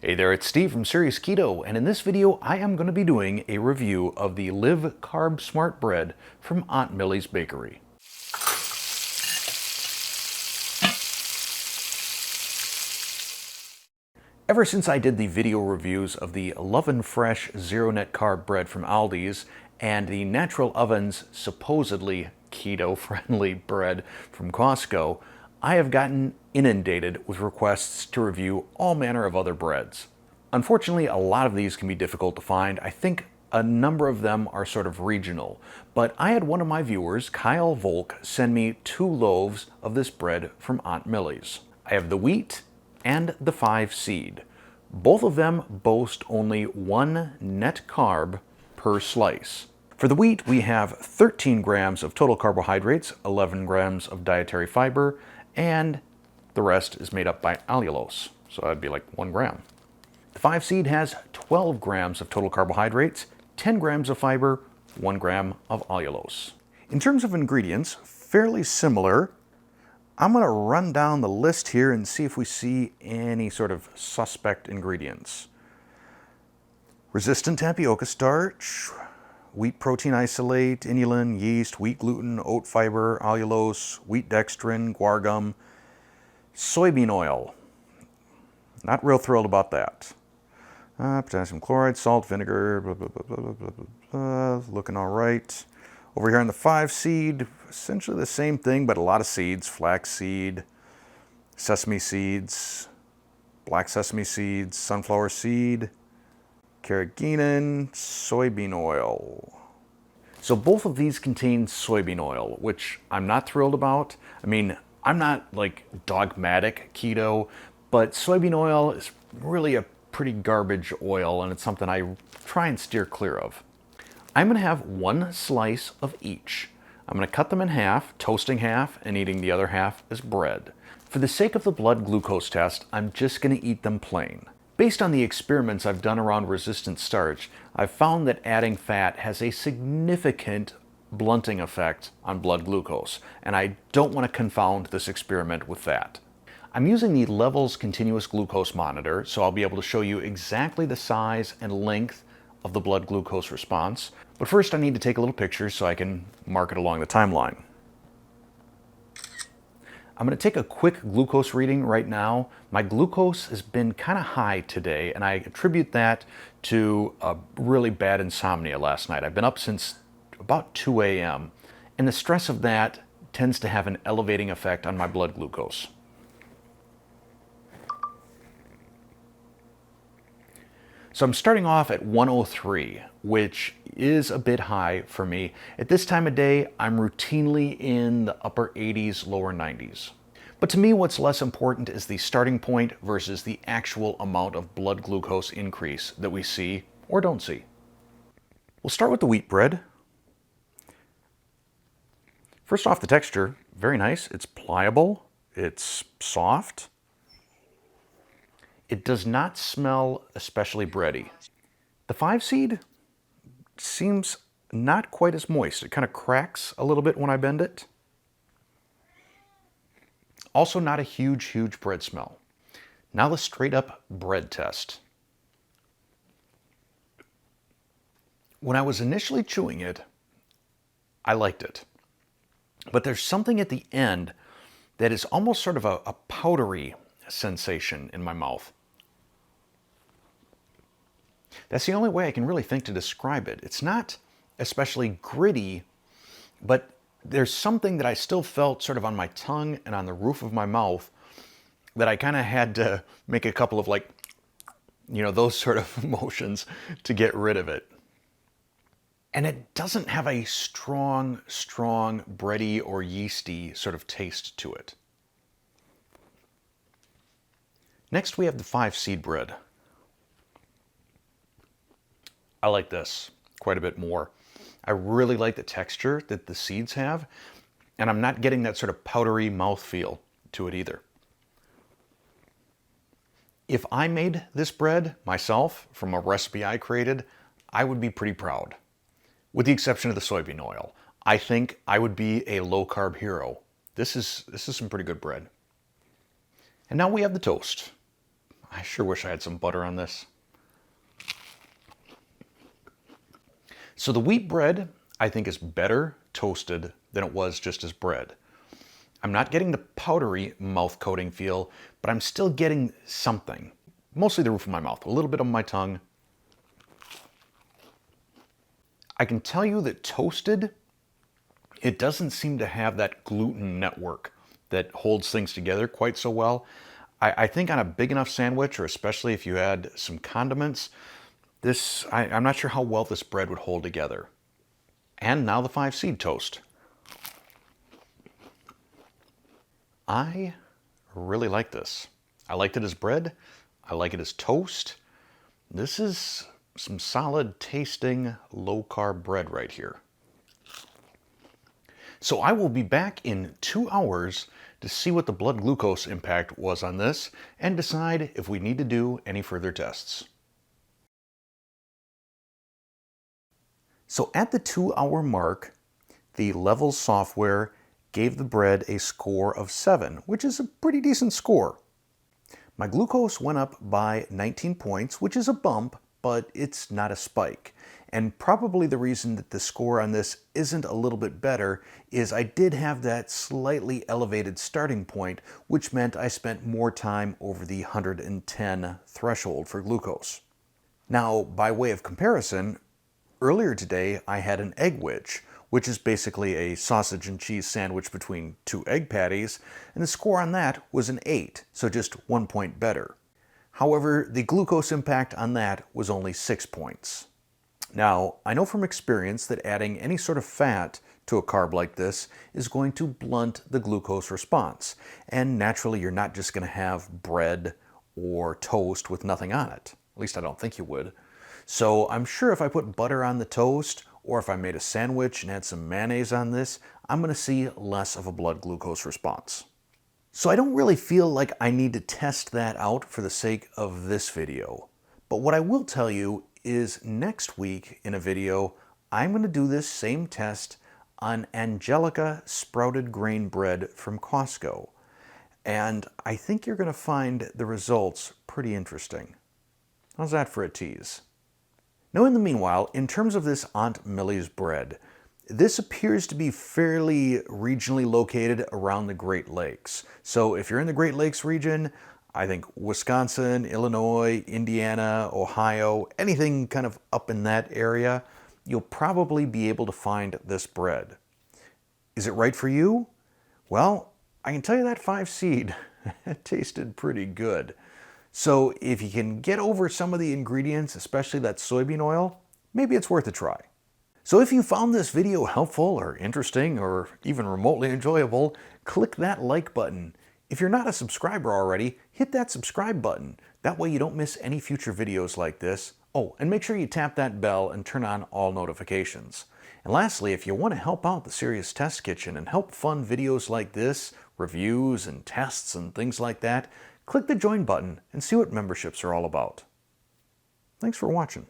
Hey there, it's Steve from Serious Keto, and in this video I am going to be doing a review of the Live Carb Smart Bread from Aunt Millie's Bakery. Ever since I did the video reviews of the Lovin' Fresh Zero Net Carb Bread from Aldi's and the Natural Oven's supposedly keto-friendly bread from Costco, I have gotten inundated with requests to review all manner of other breads. Unfortunately, a lot of these can be difficult to find. I think a number of them are sort of regional, but I had one of my viewers, Kyle Volk, send me 2 loaves of this bread from Aunt Millie's. I have the wheat and the 5 seed. Both of them boast only 1 net carb per slice. For the wheat, we have 13 grams of total carbohydrates, 11 grams of dietary fiber, and the rest is made up by allulose, so that'd be like 1 gram. The 5 seed has 12 grams of total carbohydrates, 10 grams of fiber, 1 gram of allulose. In terms of ingredients, fairly similar. I'm going to run down the list here and see if we see any sort of suspect ingredients. Resistant tapioca starch, wheat protein isolate, inulin, yeast, wheat gluten, oat fiber, allulose, wheat dextrin, guar gum, soybean oil. Not real thrilled about that. Potassium chloride, salt, vinegar, blah, blah, blah, blah, blah, blah, blah. Looking all right. Over here on the 5 seed, essentially the same thing, but a lot of seeds. Flax seed, sesame seeds, black sesame seeds, sunflower seed, carrageenan, soybean oil. So both of these contain soybean oil, which I'm not thrilled about. I mean, I'm not like dogmatic keto, but soybean oil is really a pretty garbage oil, and it's something I try and steer clear of. I'm going to have 1 slice of each. I'm going to cut them in half, toasting half and eating the other half as bread. For the sake of the blood glucose test, I'm just going to eat them plain. Based on the experiments I've done around resistant starch, I've found that adding fat has a significant blunting effect on blood glucose, and I don't want to confound this experiment with that. I'm using the Levels Continuous Glucose Monitor, so I'll be able to show you exactly the size and length of the blood glucose response. But first I need to take a little picture so I can mark it along the timeline. I'm going to take a quick glucose reading right now. My glucose has been kind of high today, and I attribute that to a really bad insomnia last night. I've been up since about 2 a.m., and the stress of that tends to have an elevating effect on my blood glucose. So I'm starting off at 103, which is a bit high for me. At this time of day, I'm routinely in the upper 80s, lower 90s. But to me, what's less important is the starting point versus the actual amount of blood glucose increase that we see or don't see. We'll start with the wheat bread. First off, the texture, very nice. It's pliable, it's soft. It does not smell especially bready. The 5 seed seems not quite as moist. It kind of cracks a little bit when I bend it. Also not a huge bread smell. Now the straight up bread test. When I was initially chewing it, I liked it. But there's something at the end that is almost sort of a powdery sensation in my mouth. That's the only way I can really think to describe it. It's not especially gritty, but there's something that I still felt sort of on my tongue and on the roof of my mouth that I kind of had to make a couple of those sort of motions to get rid of it. And it doesn't have a strong bready or yeasty sort of taste to it. Next we have the 5 seed bread. I like this quite a bit more. I really like the texture that the seeds have, and I'm not getting that sort of powdery mouthfeel to it either. If I made this bread myself from a recipe I created, I would be pretty proud. With the exception of the soybean oil. I think I would be a low-carb hero. This is some pretty good bread. And now we have the toast. I sure wish I had some butter on this. So the wheat bread, I think, is better toasted than it was just as bread. I'm not getting the powdery mouth coating feel, but I'm still getting something. Mostly the roof of my mouth, a little bit on my tongue. I can tell you that toasted, it doesn't seem to have that gluten network that holds things together quite so well. I think on a big enough sandwich, or especially if you add some condiments, I'm not sure how well this bread would hold together. And now the 5-seed toast. I really like this. I liked it as bread. I like it as toast. This is some solid tasting low carb bread right here. So I will be back in 2 hours to see what the blood glucose impact was on this and decide if we need to do any further tests. So at the 2-hour mark, the Levels software gave the bread a score of 7, which is a pretty decent score. My glucose went up by 19 points, which is a bump, but it's not a spike. And probably the reason that the score on this isn't a little bit better is I did have that slightly elevated starting point, which meant I spent more time over the 110 threshold for glucose. Now, by way of comparison, earlier today I had an egg wedge, which is basically a sausage and cheese sandwich between 2 egg patties, and the score on that was an 8, so just 1 point better. However, the glucose impact on that was only 6 points. Now, I know from experience that adding any sort of fat to a carb like this is going to blunt the glucose response, and naturally you're not just going to have bread or toast with nothing on it. At least I don't think you would. So I'm sure if I put butter on the toast, or if I made a sandwich and had some mayonnaise on this, I'm going to see less of a blood glucose response. So I don't really feel like I need to test that out for the sake of this video. But what I will tell you is next week in a video, I'm going to do this same test on Angelica sprouted grain bread from Costco. And I think you're going to find the results pretty interesting. How's that for a tease? Now, in the meanwhile, in terms of this Aunt Millie's bread, this appears to be fairly regionally located around the Great Lakes. So if you're in the Great Lakes region, I think Wisconsin, Illinois, Indiana, Ohio, anything kind of up in that area, you'll probably be able to find this bread. Is it right for you? Well, I can tell you that 5-seed tasted pretty good. So if you can get over some of the ingredients, especially that soybean oil, maybe it's worth a try. So if you found this video helpful or interesting or even remotely enjoyable, click that like button. If you're not a subscriber already, hit that subscribe button. That way you don't miss any future videos like this. Oh, and make sure you tap that bell and turn on all notifications. And lastly, if you want to help out the Serious Test Kitchen and help fund videos like this, reviews and tests and things like that, click the join button and see what memberships are all about. Thanks for watching.